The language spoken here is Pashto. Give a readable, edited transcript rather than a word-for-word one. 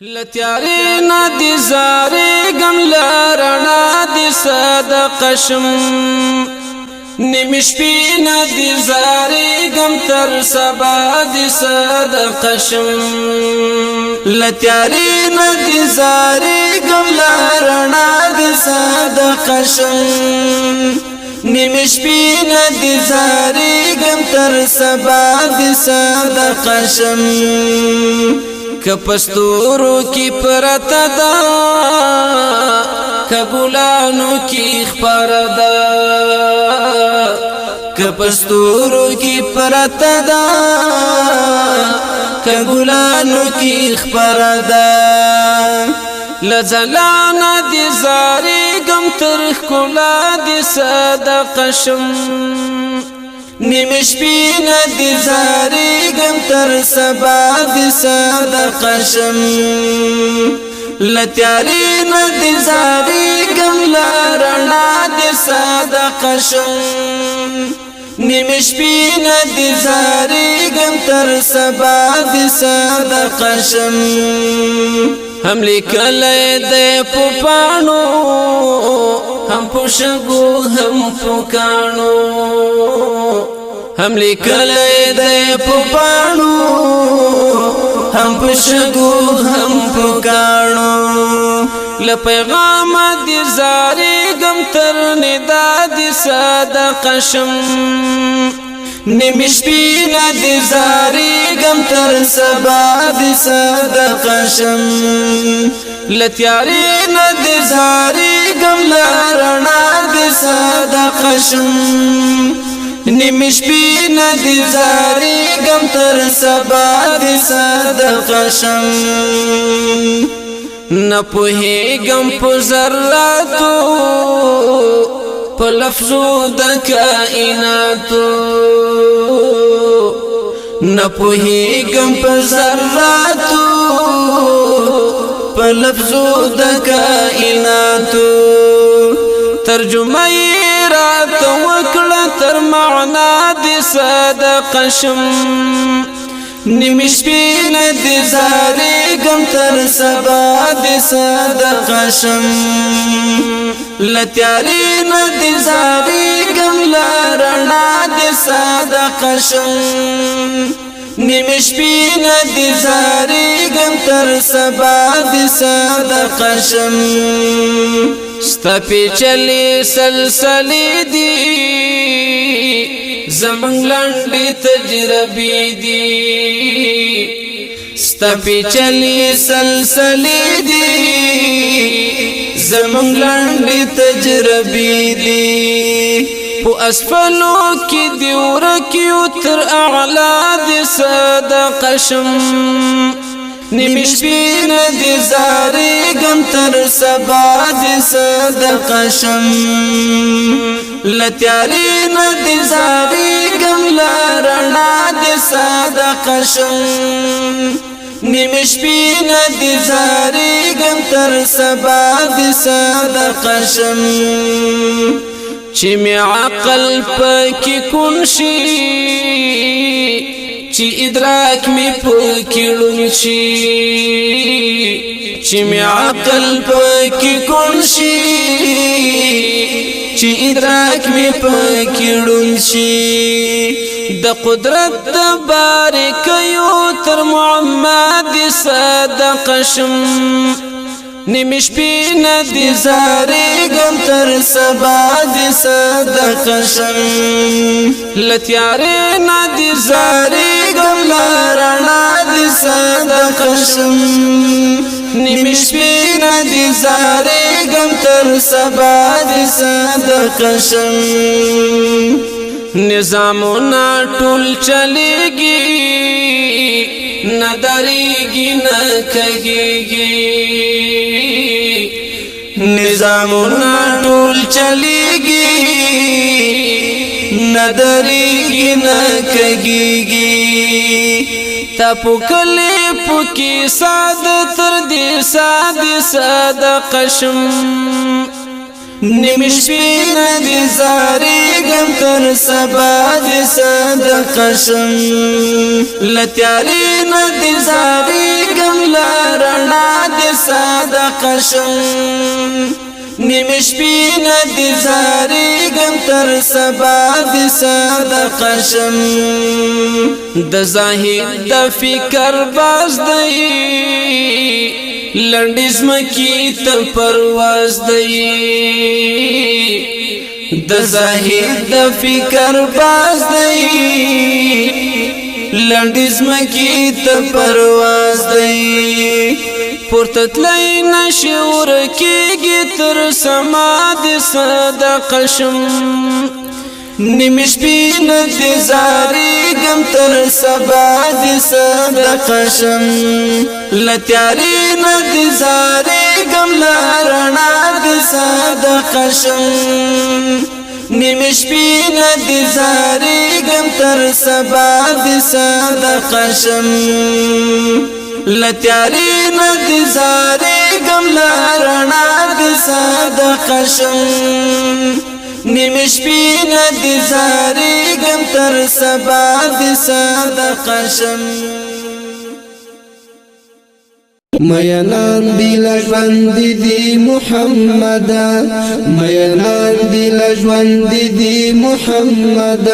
لتیاری ندی زاری گم لرنا دی صدق شم نمیش پی ندی زاری گم تر سبا دی صدق شم لتیاری ندی زاری گم لرنا دی صدق شم نمیش پی ندی زاری گم تر سبا دی صدق شم کپستورو کی پرتا دا کګلانو کی خبردا کپستورو کی پرتا دا کګلانو کی خبردا لزلانا دی زاری گم تر کلا دی صدق شم نمیش پی ندی زاری گم تر سبا دی صدق شم لتیاری ندی زاری گم لرنا دی صدق شم نمیش پی ندی زاری گم تر سبا دی صدق شم هم لیکلی دی پوپانو هم پوشگو هم پوکانو هم لیکلی دی پوپانو هم پوشگو هم پوکانو لپیغام دی زاری گم تر ندا دی صدق شم نمیش پی ندی زاری گم تر سبا دی صدق شم لتیاری ندی زاری گم لرنا دی صدق شم نمیش پی ندی زاری گم تر سبا دی صدق شم نپوهی گم پو ذراتو په لفظو د کائناتو نپوهیږم په ذراتو په لفظو د کائناتو ترجمه یې راته وکړه تر معنا د صدق شم نمیش پی ندی زاری گم تر سبا دی صدق شم لتیاری ندی زاری گم لرنا دی صدق شم نمیش پی ندی زاری گم تر سبا دی صدق شم ستا پیچلی سلسلی دی زمنګ لنډې تجربې دي ستا پیچلې سلسلې دي زمنګ لنډې تجربې دي په اسفلو کې دی ورکیو تر اعلا دی صدق شم نمیش پی ندی زاری گم تر سبا دی صدق شم لتیاری ندی زاری گم لرنا دی صدق شم نمیش پی ندی زاری گم تر سبا دی صدق شم چی می عقل پاکی کنشی چی ادراک می پکیړون شي چی می عقل پکی کنشی چی ادراک می پکیړون شي د قدرت د باریکیو تر محمد صدق شم نمیش پی ندی زاری گم تر سبا دی صدق شم لتیاری ندی زاری گم لرنا دی صدق شم نمیش پی ندی زاری گم تر سبا دی صدق شم نظامنا ټول چلیږي ندریږي نکږي نظامنا ټول چلیږي ندریږي نکږي تپو کلی پوکی ساد تر دی ساد صدق شم نمیش پی ندی زاری گم تر سبا دی صدق شم لتیاری ندی زاری گم لرنا صدقه شم نیمه شپې نه دې زاریږم تر سبا دې صدقه شم د زاهد د فکر باز دی لنډې ځمکې ته پرواز دی د زاهد د فکر باز دی لنډې ځمکې ته پرواز دی پورته تللی نشي ورکېږي تر سما دې صدقه شم نیمه شپې نه دې زاریږم تر سبا دې صدقه شم له تیارې نه دې زاریږم له رڼا دې صدقه شم نیمه شپې نه دې زاریږم تر سبا دې صدقه شم له تیارې نه دې زاریږم له رڼا دې صدقه شم نیمه شپې نه دې زاریږم تر سبا دې صدقه شم مینان دی لژوند دی محمد مینان دی لژوند دی محمد